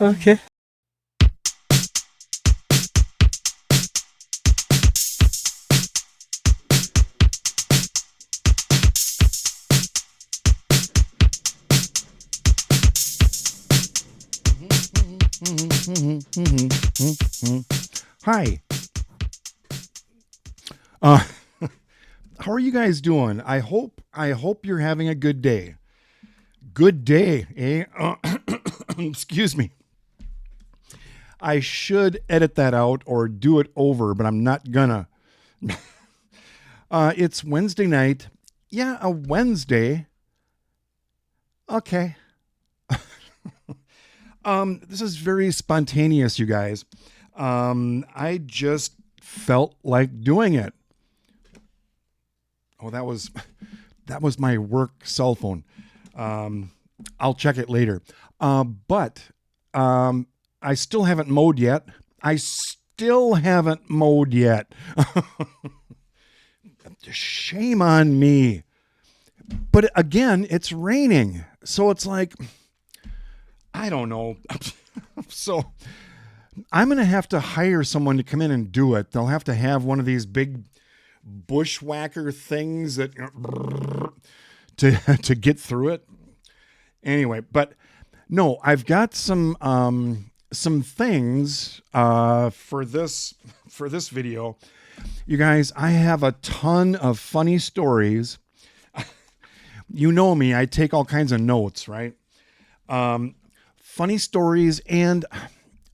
Okay. Hi. Uh, how are you guys doing? I hope you're having a good day. Good day, eh? Excuse me. I should edit that out or do it over, but I'm not gonna. It's Wednesday night. Yeah, a Wednesday. Okay. This is very spontaneous, you guys. I just felt like doing it. Oh, that was my work cell phone. I'll check it later. But I still haven't mowed yet. I still haven't mowed yet. Shame on me. But again, it's raining. So it's like, I don't know. So I'm going to have to hire someone to come in and do it. They'll have to have one of these big bushwhacker things that to get through it. Anyway, but no, I've got some things for this video. You guys, I have a ton of funny stories. You know me, I take all kinds of notes, right? Funny stories, and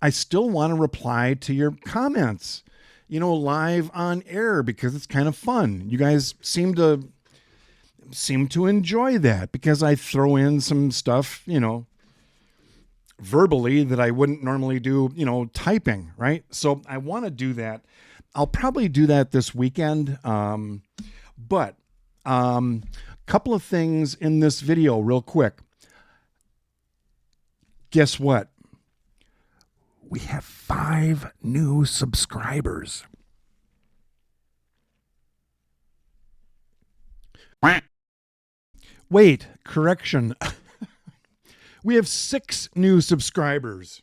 I still want to reply to your comments, live on air because it's kind of fun. You guys seem to enjoy that because I throw in some stuff, verbally that I wouldn't normally do, typing, right? So I want to do that. I'll probably do that this weekend. But couple of things in this video real quick. Guess what? We have 5 new subscribers. Wait, correction. We have 6 new subscribers.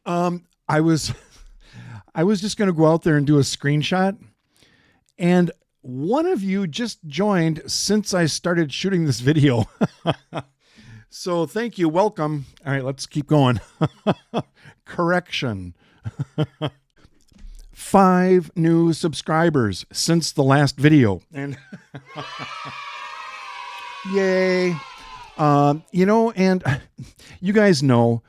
I was just going to go out there and do a screenshot, and one of you just joined since I started shooting this video. So thank you. Welcome. All right, let's keep going. Correction. 5 new subscribers since the last video. And yay. And you guys know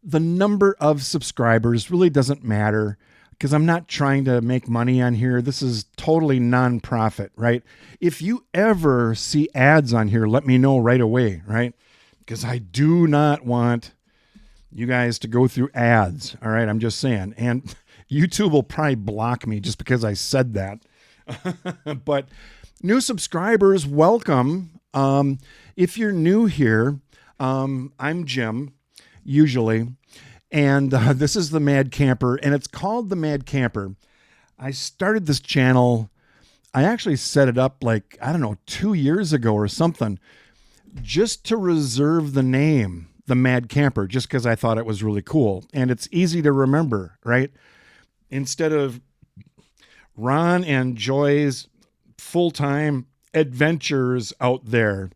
the number of subscribers really doesn't matter because I'm not trying to make money on here. This is totally non-profit, right? If you ever see ads on here, let me know right away, right? Because I do not want you guys to go through ads. All right, I'm just saying. And YouTube will probably block me just because I said that. But new subscribers, welcome. If you're new here, I'm Jim, usually. And this is The Mad Camper, and it's called The Mad Camper. I started this channel. I actually set it up 2 years ago or something, just to reserve the name, The Mad Camper, just because I thought it was really cool. And it's easy to remember, right? Instead of Ron and Joy's full-time adventures out there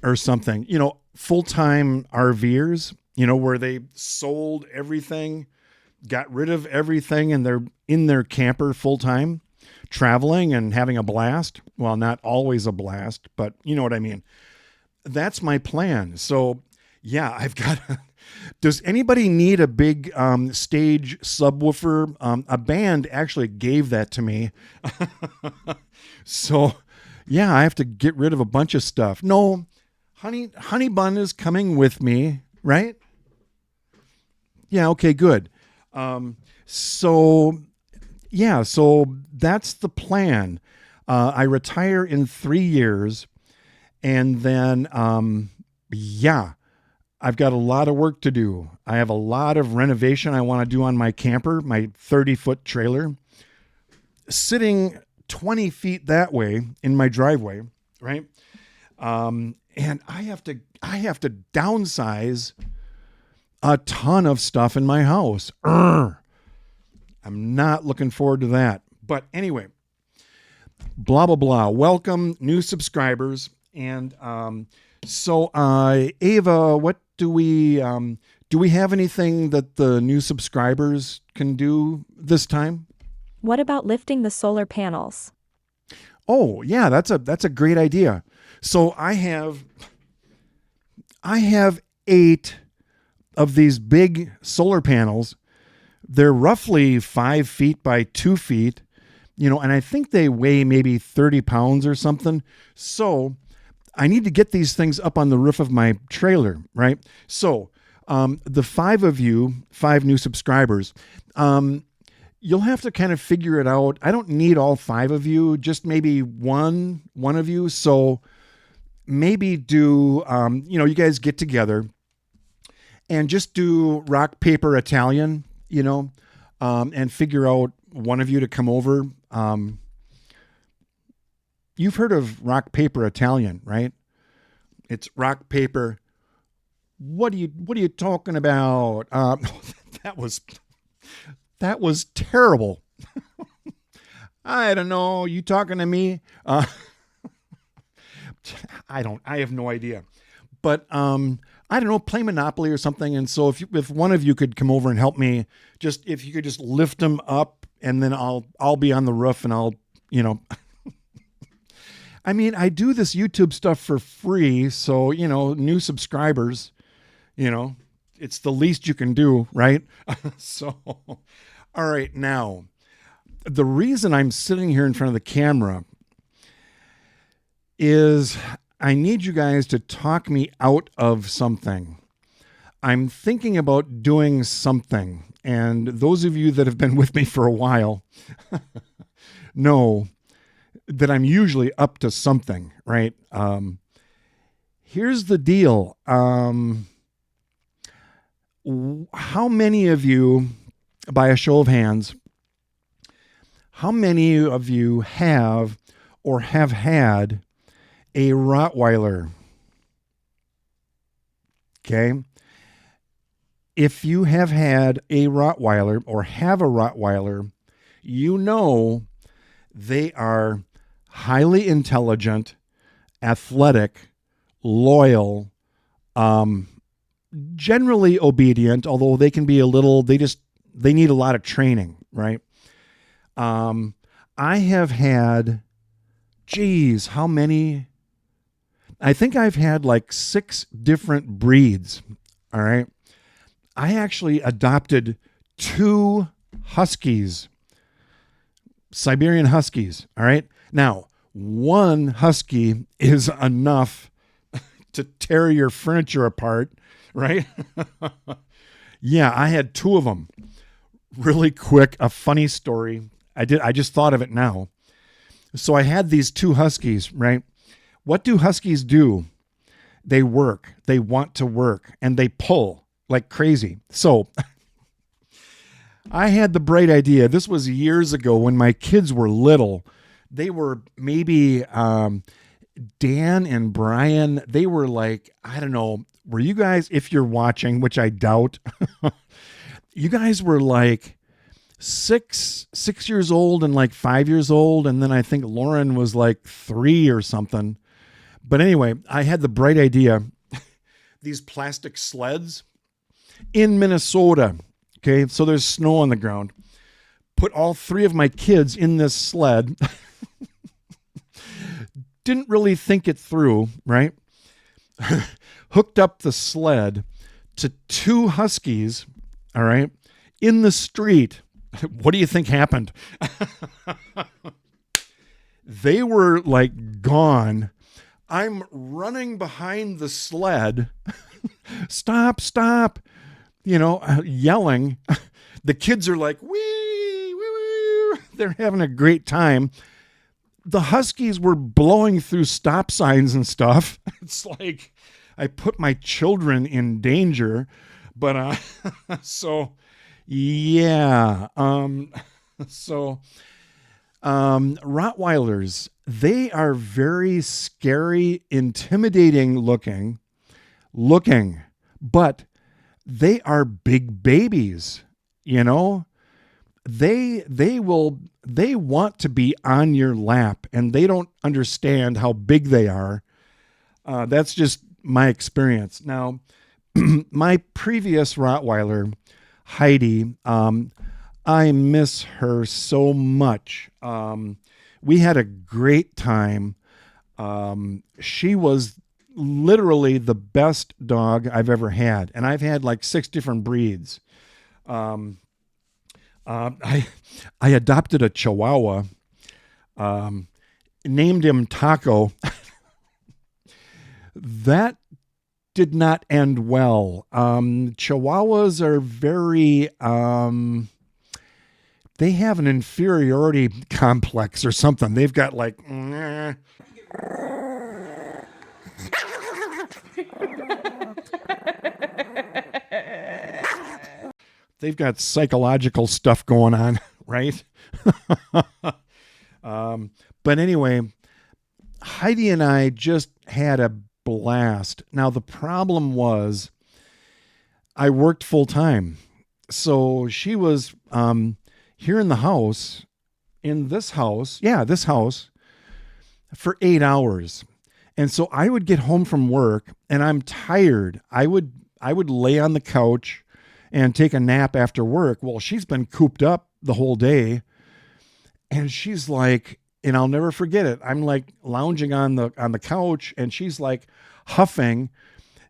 or something, full-time RVers, where they sold everything, got rid of everything, and they're in their camper full-time, traveling and having a blast. Well, not always a blast, but you know what I mean. That's my plan. So yeah, I've got, does anybody need a big stage subwoofer? A band actually gave that to me. So yeah, I have to get rid of a bunch of stuff. No, Honey Bun is coming with me, right? Yeah. Okay, good. So that's the plan. I retire in 3 years. And then, I've got a lot of work to do. I have a lot of renovation I want to do on my camper, my 30-foot trailer, sitting 20 feet that way in my driveway, right? And I have to I have to downsize a ton of stuff in my house. I'm not looking forward to that. But anyway, blah, blah, blah. Welcome, new subscribers. And so Ava, what do we have anything that the new subscribers can do this time? What about lifting the solar panels? Oh, yeah, that's a great idea. So I have 8 of these big solar panels. They're roughly 5 feet by 2 feet, and I think they weigh maybe 30 pounds or something. So I need to get these things up on the roof of my trailer, right? So the 5 new subscribers, you'll have to kind of figure it out. I don't need all 5 of you, just maybe one of you. So maybe do, you guys get together and just do rock, paper, Italian, and figure out one of you to come over. You've heard of rock, paper, Italian, right? It's rock, paper. What are you talking about? That was terrible. I don't know. You talking to me? I have no idea. But I don't know, play Monopoly or something. And so if one of you could come over and help me, if you could just lift them up, and then I'll be on the roof, and I'll, I mean, I do this YouTube stuff for free. So, new subscribers, it's the least you can do, right? So, all right. Now, the reason I'm sitting here in front of the camera is I need you guys to talk me out of something. I'm thinking about doing something. And those of you that have been with me for a while know that I'm usually up to something, right? Here's the deal. How many of you, by a show of hands, how many of you have or have had a Rottweiler? Okay. If you have had a Rottweiler or have a Rottweiler, they are highly intelligent, athletic, loyal, generally obedient, although they can be they need a lot of training, right? I have had, how many? I think I've had like 6 different breeds. All right. I actually adopted 2 Huskies, Siberian Huskies. All right. Now, 1 Husky is enough to tear your furniture apart, right? Yeah, I had 2 of them. Really quick, a funny story. I just thought of it now. So I had these 2 Huskies, right? What do Huskies do? They work. They want to work, and they pull like crazy. So I had the bright idea. This was years ago when my kids were little. They were maybe Dan and Brian. They were like, I don't know. Were you guys, if you're watching, which I doubt, you guys were like 6 years old and like 5 years old. And then I think Lauren was like 3 or something. But anyway, I had the bright idea. These plastic sleds in Minnesota. Okay. So there's snow on the ground. Put all 3 of my kids in this sled. Didn't really think it through, right? Hooked up the sled to 2 Huskies, all right, in the street. What do you think happened? They were like gone. I'm running behind the sled. Stop, stop, yelling. The kids are like, wee, wee, wee. They're having a great time. The Huskies were blowing through stop signs and stuff. It's like I put my children in danger. But so yeah. Rottweilers, they are very scary, intimidating looking. looking, but they are big babies, you know? They want to be on your lap, and they don't understand how big they are. That's just my experience. Now, my previous Rottweiler, Heidi, I miss her so much. We had a great time. She was literally the best dog I've ever had, and I've had like 6 different breeds. I adopted a Chihuahua, named him Taco. That did not end well. Chihuahuas are very, they have an inferiority complex or something. They've got like, they've got psychological stuff going on, right? But anyway, Heidi and I just had a blast. Now, the problem was I worked full time. So she was here in the house, this house, for 8 hours. And so I would get home from work and I'm tired. I would lay on the couch and take a nap after work. Well, she's been cooped up the whole day. And she's like, and I'll never forget it, I'm like lounging on the couch, and she's like huffing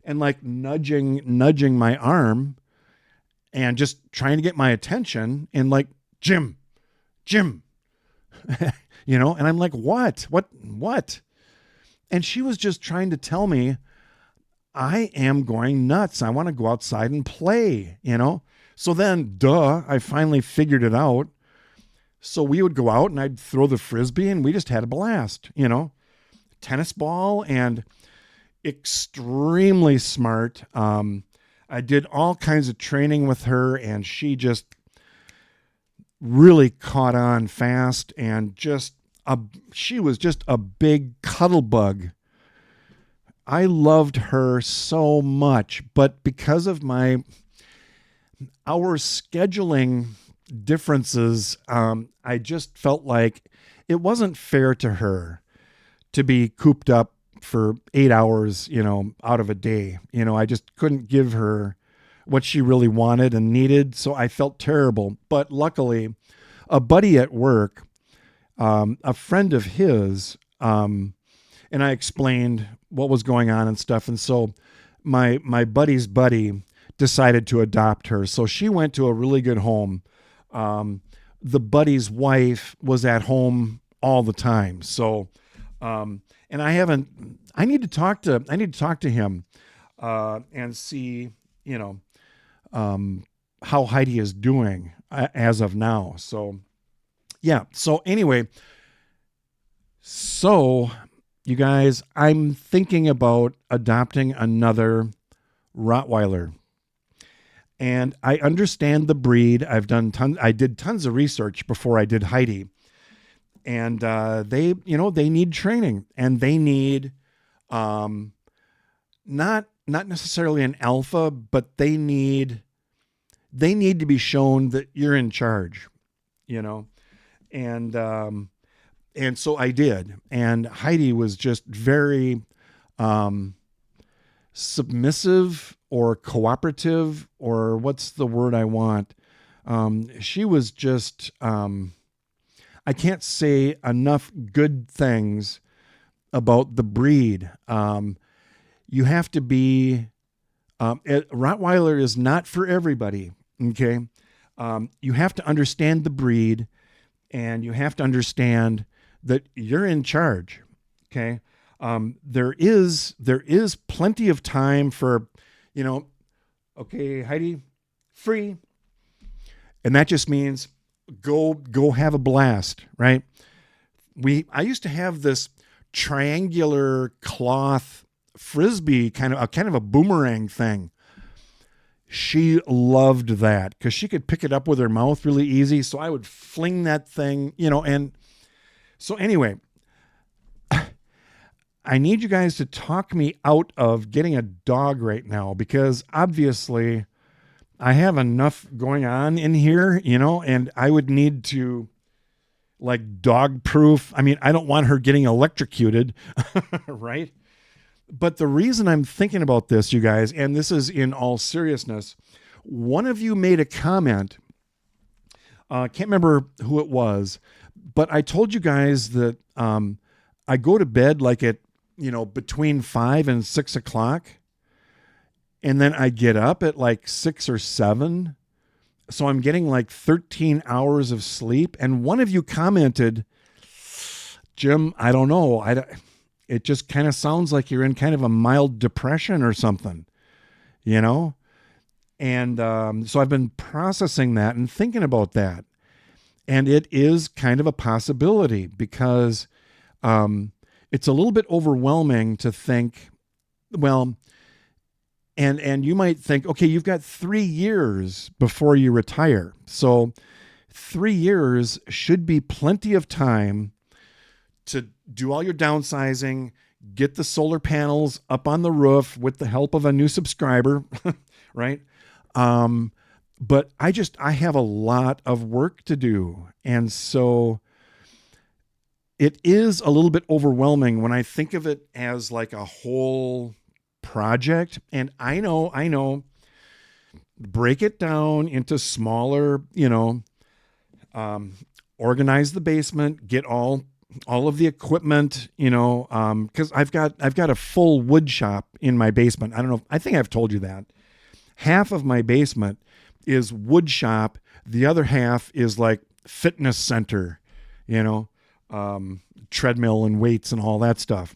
and like nudging my arm and just trying to get my attention, and like, Jim, you know, and I'm like, what? And she was just trying to tell me, I am going nuts. I want to go outside and play, you know? So then, I finally figured it out. So we would go out and I'd throw the Frisbee, and we just had a blast, you know? Tennis ball, and extremely smart. I did all kinds of training with her, and she just really caught on fast, and she was just a big cuddle bug. I loved her so much, but because of our scheduling differences, I just felt like it wasn't fair to her to be cooped up for 8 hours, you know, out of a day. You know, I just couldn't give her what she really wanted and needed. So I felt terrible. But luckily, a buddy at work, a friend of his, and I explained what was going on and stuff. And so my buddy's buddy decided to adopt her. So she went to a really good home. The buddy's wife was at home all the time. So, and I need to talk to him, and see, you know, how Heidi is doing as of now. So, yeah. So anyway, you guys, I'm thinking about adopting another Rottweiler. And I understand the breed. I did tons of research before I did Heidi. And they need training, and they need not necessarily an alpha, but they need to be shown that you're in charge, you know. And so I did. And Heidi was just very submissive or cooperative, or what's the word I want? She was just, I can't say enough good things about the breed. You have to be, Rottweiler is not for everybody. Okay. You have to understand the breed, and you have to understand that you're in charge. Okay. There is plenty of time for, you know, okay, Heidi, free. And that just means go have a blast, right? I used to have this triangular cloth Frisbee, kind of a boomerang thing. She loved that because she could pick it up with her mouth really easy. So I would fling that thing, you know, and so anyway, I need you guys to talk me out of getting a dog right now, because obviously I have enough going on in here, and I would need to, like, dog proof. I mean, I don't want her getting electrocuted, right? But the reason I'm thinking about this, you guys, and this is in all seriousness, one of you made a comment. I can't remember who it was, but I told you guys that I go to bed like at, between 5 and 6 o'clock. And then I get up at like 6 or 7. So I'm getting like 13 hours of sleep. And one of you commented, Jim, I don't know. It just kind of sounds like you're in kind of a mild depression or something, And so I've been processing that and thinking about that. And it is kind of a possibility, because it's a little bit overwhelming to think, well, and you might think, okay, you've got 3 years before you retire. So 3 years should be plenty of time to do all your downsizing, get the solar panels up on the roof with the help of a new subscriber, right? But I have a lot of work to do. And so it is a little bit overwhelming when I think of it as like a whole project. And I know, break it down into smaller, organize the basement, get all of the equipment, because I've got a full wood shop in my basement. I don't know. I think I've told you that. Half of my basement is wood shop. The other half is like fitness center, treadmill and weights and all that stuff.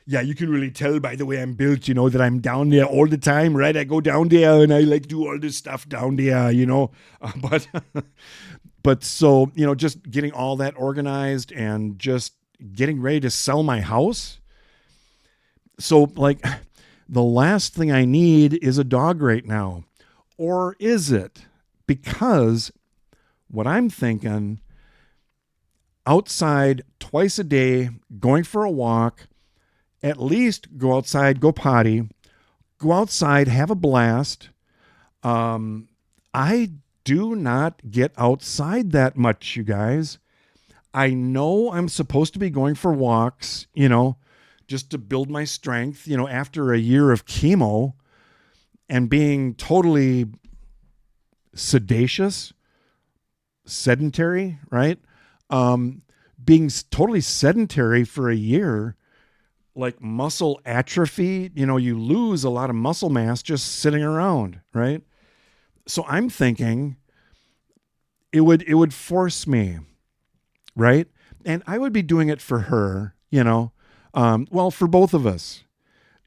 Yeah, you can really tell by the way I'm built, that I'm down there all the time, right? I go down there and I like do all this stuff down there, but so, just getting all that organized and just getting ready to sell my house. So like the last thing I need is a dog right now. Or is it? Because what I'm thinking, outside twice a day, going for a walk, at least go outside, go potty, go outside, have a blast. I do not get outside that much, you guys. I know I'm supposed to be going for walks, just to build my strength, after a year of chemo and being totally sedentary, right? Being totally sedentary for a year, like muscle atrophy, you lose a lot of muscle mass just sitting around, right? So I'm thinking it would force me, right? And I would be doing it for her, for both of us.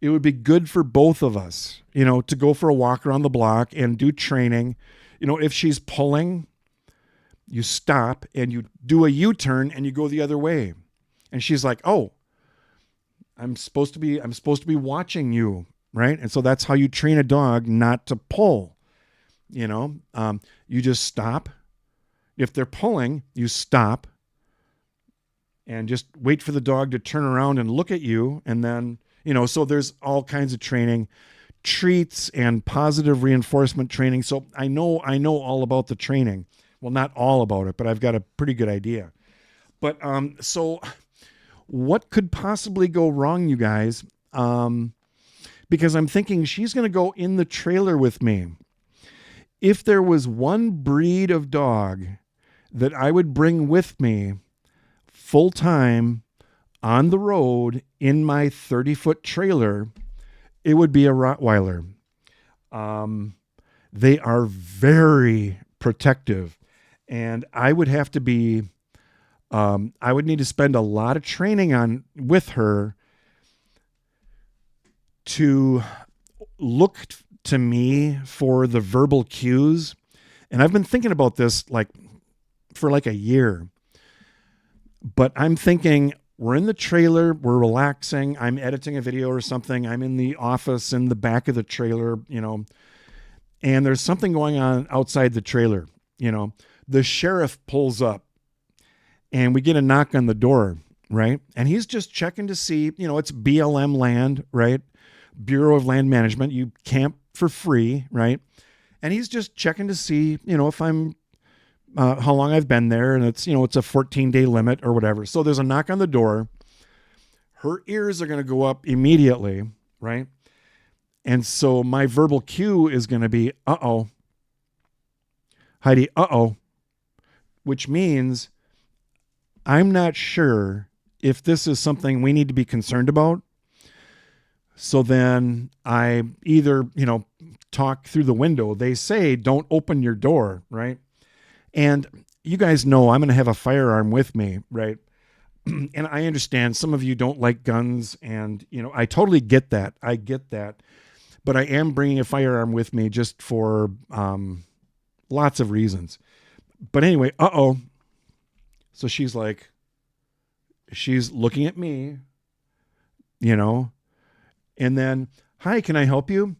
It would be good for both of us, to go for a walk around the block and do training. If she's pulling, you stop and you do a U-turn and you go the other way. And she's like, "Oh, I'm supposed to be watching you," right? And so that's how you train a dog not to pull. You just stop. If they're pulling, you stop and just wait for the dog to turn around and look at you. And then, so there's all kinds of training, treats and positive reinforcement training. So I know all about the training. Well, not all about it, but I've got a pretty good idea. But so what could possibly go wrong, you guys? Because I'm thinking she's going to go in the trailer with me. If there was one breed of dog that I would bring with me full time on the road in my 30-foot trailer, it would be a Rottweiler. They are very protective, and I would have to be, I would need to spend a lot of training with her to look to me for the verbal cues. And I've been thinking about this for a year, but I'm thinking we're in the trailer, we're relaxing. I'm editing a video or something. I'm in the office in the back of the trailer, and there's something going on outside the trailer. The sheriff pulls up and we get a knock on the door, right? And he's just checking to see, it's BLM land, right? Bureau of Land Management. You camp for free, right? And he's just checking to see, if I'm, how long I've been there. And it's, it's a 14-day limit or whatever. So there's a knock on the door. Her ears are going to go up immediately, right? And so my verbal cue is going to be, uh-oh. Heidi, uh-oh. Which means I'm not sure if this is something we need to be concerned about. So then I either, talk through the window. They say, don't open your door, right? And you guys know I'm going to have a firearm with me, right? And I understand some of you don't like guns, and, I totally get that. I get that. But I am bringing a firearm with me just for lots of reasons. But anyway, uh-oh. So she's looking at me, and then, hi, can I help you?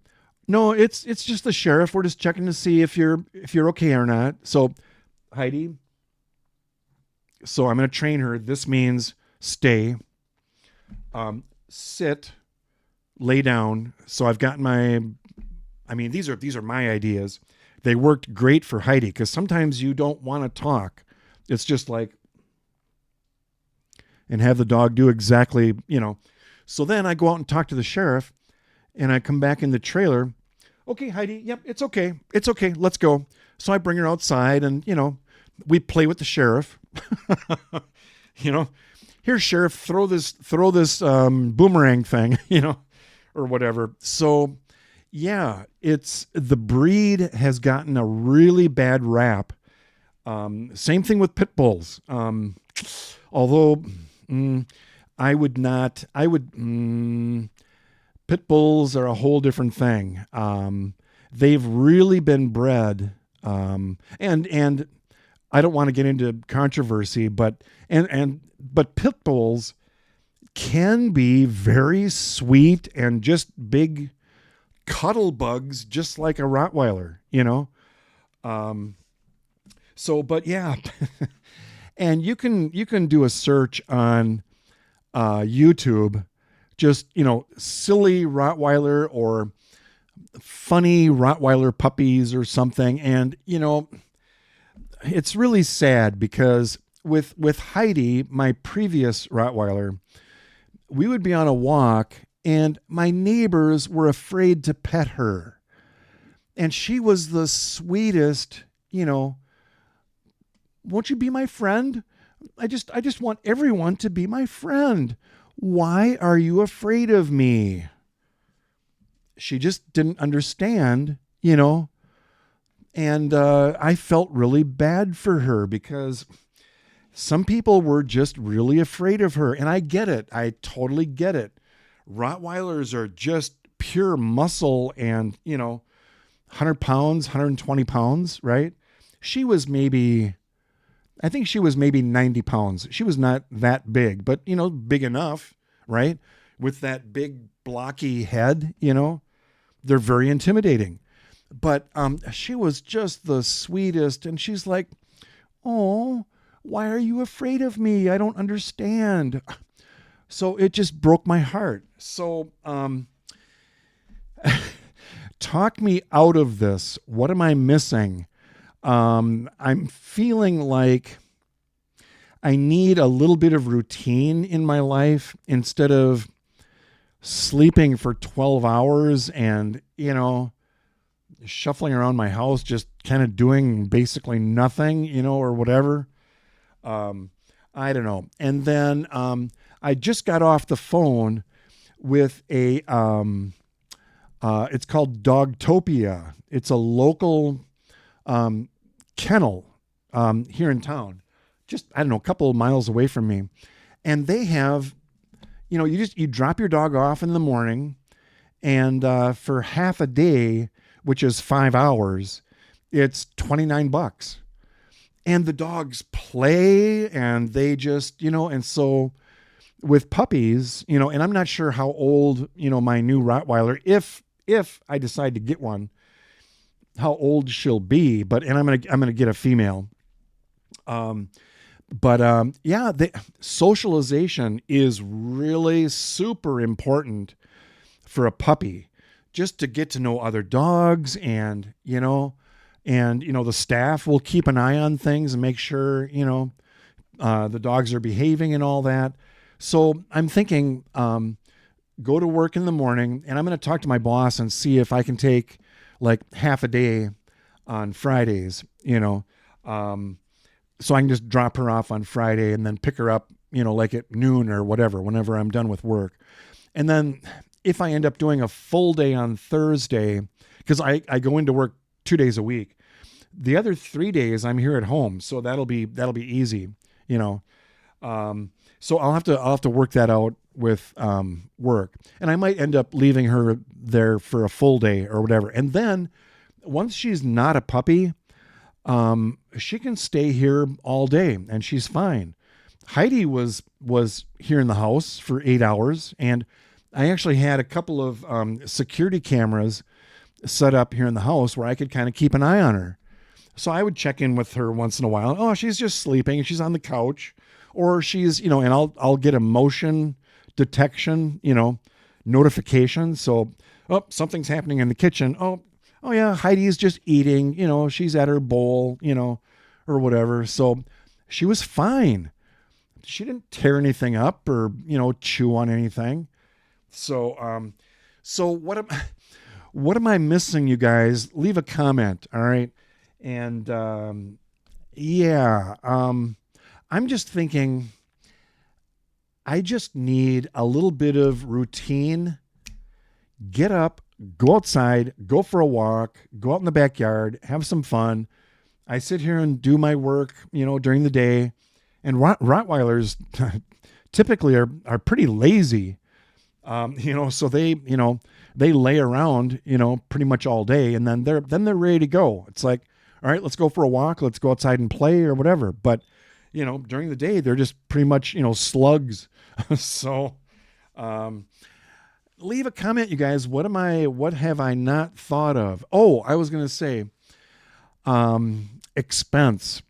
No, it's just the sheriff. We're just checking to see if you're okay or not. So, Heidi, so I'm going to train her. This means stay, sit, lay down. So I've got these are my ideas. They worked great for Heidi because sometimes you don't want to talk. It's just like, and have the dog do exactly, So then I go out and talk to the sheriff, and I come back in the trailer. Okay, Heidi, yep, it's okay. It's okay. Let's go. So I bring her outside, and, we play with the sheriff. Here, sheriff, throw this boomerang thing, or whatever. So yeah, the breed has gotten a really bad rap. Same thing with pit bulls. Although pit bulls are a whole different thing. They've really been bred, and I don't want to get into controversy, but pit bulls can be very sweet and just big cuddle bugs, just like a Rottweiler, So, but yeah, and you can do a search on YouTube, just, silly Rottweiler or funny Rottweiler puppies or something. And, it's really sad because with Heidi, my previous Rottweiler, we would be on a walk and my neighbors were afraid to pet her. And she was the sweetest, won't you be my friend? I just want everyone to be my friend. Why are you afraid of me? She just didn't understand, and I felt really bad for her because some people were just really afraid of her. And I get it. I totally get it. Rottweilers are just pure muscle and, 100 pounds, 120 pounds, right? I think she was maybe 90 pounds. She was not that big, but, big enough, right? With that big blocky head, they're very intimidating. But she was just the sweetest. And she's like, oh, why are you afraid of me? I don't understand. So it just broke my heart. So talk me out of this. What am I missing? I'm feeling like I need a little bit of routine in my life instead of sleeping for 12 hours and, shuffling around my house, just kind of doing basically nothing, or whatever. I don't know. And then I just got off the phone with it's called Dogtopia. It's a local kennel here in town, just, I don't know, a couple of miles away from me. And they have, you drop your dog off in the morning, and for half a day, which is 5 hours, it's $29. And the dogs play and they just, and so with puppies, and I'm not sure how old, my new Rottweiler, if I decide to get one, how old she'll be, and I'm going to get a female. But But yeah, socialization is really super important for a puppy, just to get to know other dogs, and the staff will keep an eye on things and make sure the dogs are behaving and all that. So I'm thinking, go to work in the morning, and I'm going to talk to my boss and see if I can take like half a day on Fridays, so I can just drop her off on Friday and then pick her up, like at noon or whatever, whenever I'm done with work. And then if I end up doing a full day on Thursday, because I go into work 2 days a week, the other 3 days I'm here at home. So that'll be easy, so I'll have to work that out with work, and I might end up leaving her there for a full day or whatever. And then once she's not a puppy, she can stay here all day and she's fine. Heidi was here in the house for 8 hours, and I actually had a couple of security cameras set up here in the house where I could kind of keep an eye on her. So I would check in with her once in a while. Oh, she's just sleeping. She's on the couch, or she's, and I'll get a motion detection, notification. So, oh, something's happening in the kitchen. Oh yeah, Heidi's just eating, she's at her bowl, or whatever. So she was fine. She didn't tear anything up or, chew on anything. So, what am I missing, you guys? Leave a comment. All right. And, I'm just thinking, I just need a little bit of routine. Get up, go outside, go for a walk, go out in the backyard, have some fun. I sit here and do my work, during the day. And Rottweilers typically are pretty lazy. So they lay around, pretty much all day, and then they're ready to go. It's like, all right, let's go for a walk. Let's go outside and play or whatever. But, during the day, they're just pretty much, slugs. So, leave a comment, you guys. What have I not thought of? Oh, I was going to say, expense.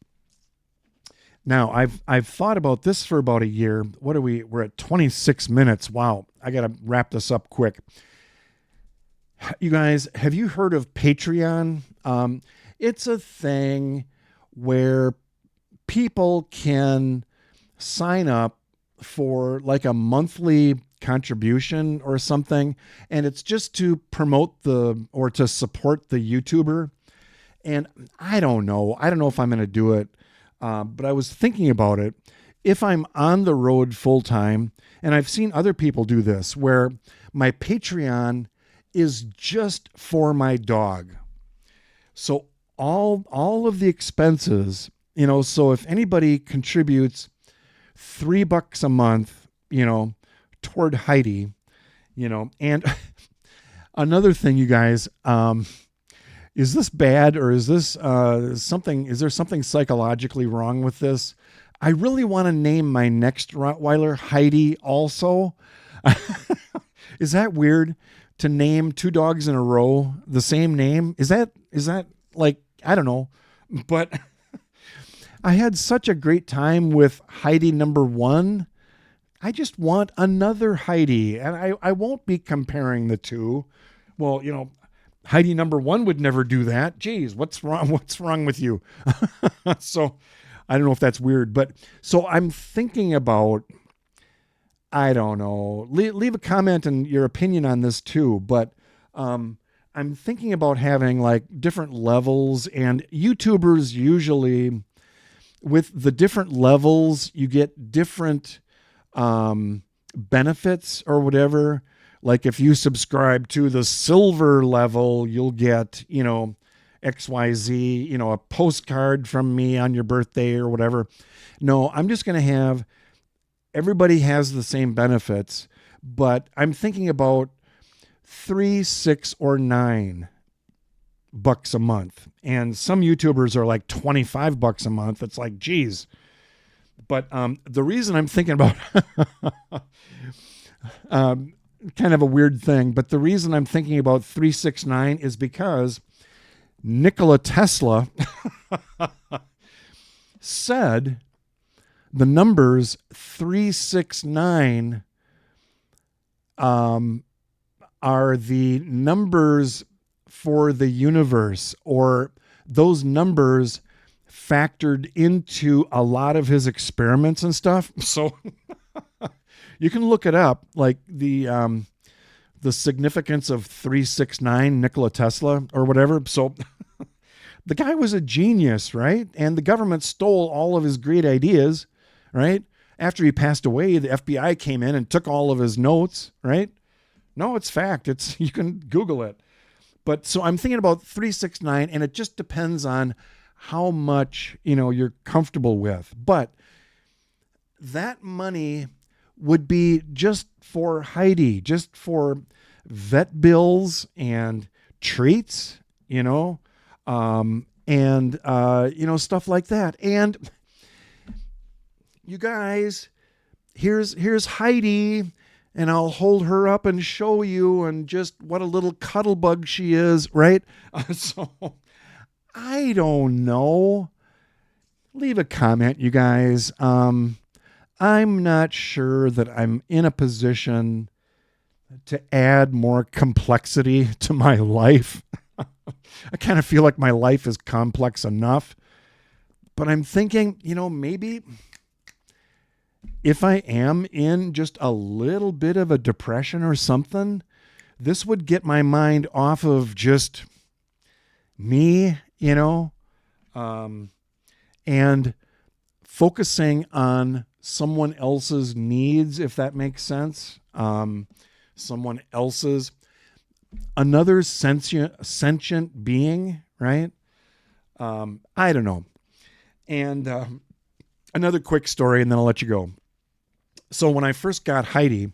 Now I've thought about this for about a year. We're at 26 minutes. Wow. I got to wrap this up quick. You guys, have you heard of Patreon? It's a thing where people can sign up for like a monthly contribution or something, and it's just to promote or to support the YouTuber. And I don't know if I'm going to do it, but I was thinking about it. If I'm on the road full time, and I've seen other people do this, where my Patreon is just for my dog. So all of the expenses, so if anybody contributes $3 a month, toward Heidi, and another thing, you guys, is this bad, or is this is there something psychologically wrong with this? I really want to name my next Rottweiler Heidi also. Is that weird to name 2 dogs in a row the same name? Is that like, I don't know, but I had such a great time with Heidi number 1. I just want another Heidi, and I won't be comparing the two. Well, Heidi number 1 would never do that. Geez, what's wrong? What's wrong with you? So I don't know if that's weird, but so I'm thinking about, I don't know, leave a comment and your opinion on this too. But, I'm thinking about having like different levels, and YouTubers usually, with the different levels, you get different, benefits or whatever. Like if you subscribe to the silver level, you'll get, XYZ, a postcard from me on your birthday or whatever. No, I'm just going to have, everybody has the same benefits, but I'm thinking about $3, $6, or $9 a month. And some YouTubers are like $25 a month. It's like, geez. But the reason I'm thinking about kind of a weird thing, but the reason I'm thinking about 369 is because Nikola Tesla said The numbers 369 are the numbers for the universe, or those numbers factored into a lot of his experiments and stuff. So you can look it up, like the significance of 369, Nikola Tesla or whatever. So the guy was a genius, right? And the government stole all of his great ideas, right? After he passed away, the FBI came in and took all of his notes, right? No, it's fact. You can Google it. But so I'm thinking about 369, and it just depends on how much, you're comfortable with. But that money would be just for Heidi, just for vet bills and treats, stuff like that. And you guys, here's Heidi, and I'll hold her up and show you and just what a little cuddle bug she is, right? So I don't know. Leave a comment, you guys. I'm not sure that I'm in a position to add more complexity to my life. I kind of feel like my life is complex enough. But I'm thinking, maybe if I am in just a little bit of a depression or something, this would get my mind off of just me, and focusing on someone else's needs, if that makes sense. Someone else's, another sentient being, right? I don't know. And another quick story, and then I'll let you go. So when I first got Heidi,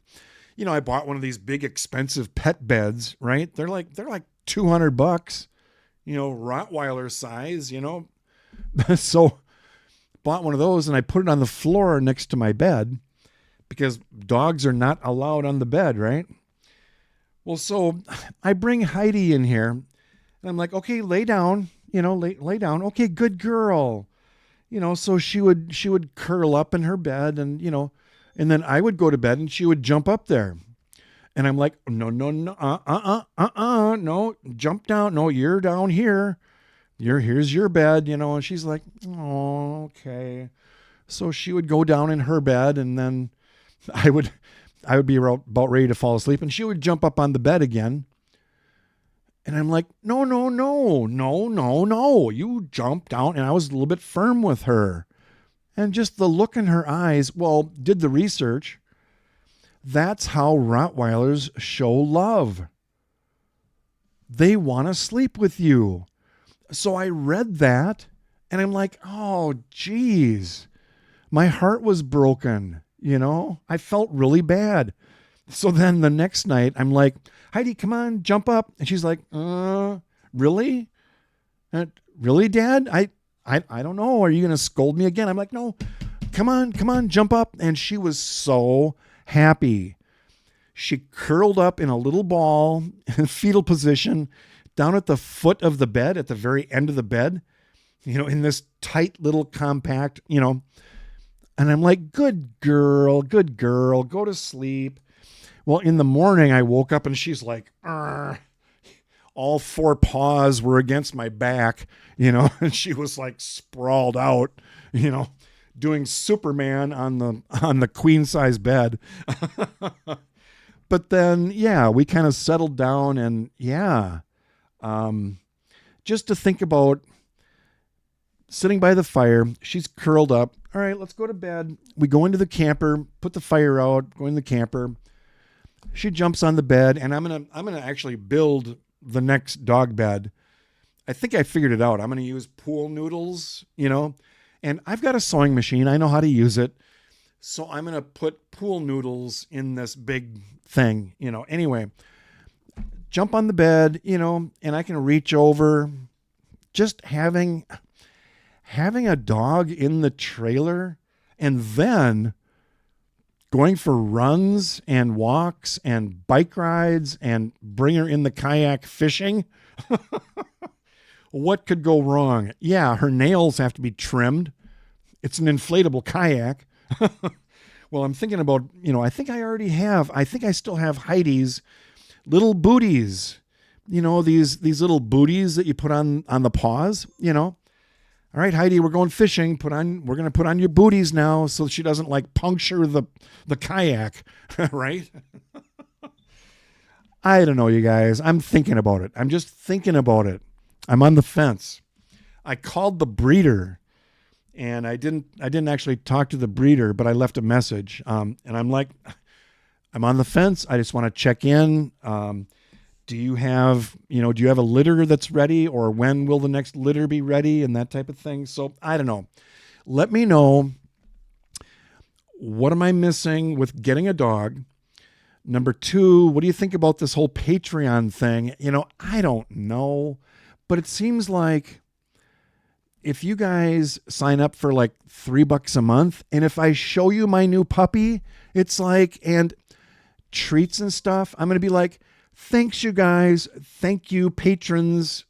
I bought one of these big expensive pet beds, right? They're like $200, Rottweiler size, So bought one of those, and I put it on the floor next to my bed because dogs are not allowed on the bed, right? Well, so I bring Heidi in here, and I'm like, okay, lay down, lay down. Okay, good girl. So she would curl up in her bed, and, and then I would go to bed and she would jump up there. And I'm like, no, no, jump down. No, you're down here. Here's your bed, and she's like, oh, okay. So she would go down in her bed, and then I would be about ready to fall asleep, and she would jump up on the bed again. And I'm like, no, you jump down. And I was a little bit firm with her. And just the look in her eyes, did the research. That's how Rottweilers show love. They want to sleep with you. So I read that, and I'm like, oh, geez. My heart was broken, I felt really bad. So then the next night, I'm like, Heidi, come on, jump up. And she's like, really? Really, Dad? I don't know. Are you going to scold me again? I'm like, no, come on, jump up. And she was so happy. She curled up in a little ball in fetal position down at the foot of the bed, at the very end of the bed, in this tight little compact, And I'm like, good girl, go to sleep. Well, in the morning, I woke up and she's like, "Arr." All four paws were against my back, and she was like sprawled out, doing Superman on the queen size bed. But then, we kind of settled down, and just to think about sitting by the fire, she's curled up. All right, let's go to bed. We go into the camper, put the fire out, go in the camper. She jumps on the bed, and I'm gonna actually build the next dog bed. I think I figured it out. I'm gonna use pool noodles, and I've got a sewing machine. I know how to use it. So I'm gonna put pool noodles in this big thing, Anyway, jump on the bed, and I can reach over. Just having a dog in the trailer, and then going for runs and walks and bike rides and bring her in the kayak fishing. What could go wrong? Yeah, her nails have to be trimmed. It's an inflatable kayak. Well, I'm thinking about, I think I still have Heidi's little booties. These little booties that you put on the paws, All right, Heidi, we're going fishing. We're going to put on your booties now so she doesn't like puncture the kayak, right? I don't know, you guys. I'm thinking about it. I'm just thinking about it. I'm on the fence. I called the breeder, and I didn't actually talk to the breeder, but I left a message. And I'm like, I'm on the fence. I just want to check in. Do you have a litter that's ready, or when will the next litter be ready, and that type of thing? So I don't know. Let me know. What am I missing with getting a dog? Number 2, what do you think about this whole Patreon thing? I don't know, but it seems like if you guys sign up for like $3 a month, and if I show you my new puppy, it's like, and treats and stuff, I'm going to be like, thanks you guys. Thank you patrons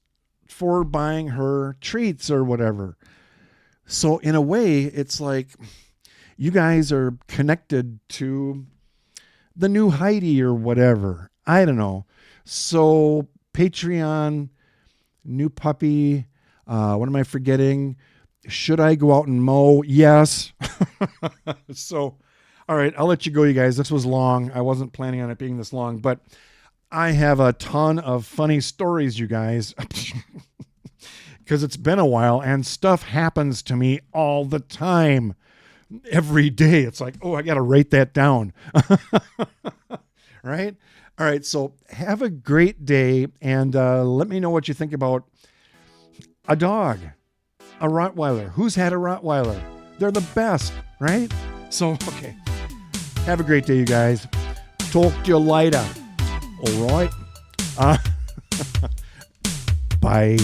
for buying her treats or whatever. So in a way, it's like you guys are connected to the new Heidi or whatever. I don't know. So Patreon, new puppy. What am I forgetting? Should I go out and mow? Yes. So, all right, I'll let you go, you guys. This was long. I wasn't planning on it being this long, but I have a ton of funny stories, you guys, because it's been a while and stuff happens to me all the time. Every day. It's like, oh, I got to write that down. Right? All right. So have a great day, and let me know what you think about a dog, a Rottweiler. Who's had a Rottweiler? They're the best, right? So, okay. Have a great day, you guys. Talk to you later. All right. Bye.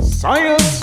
Science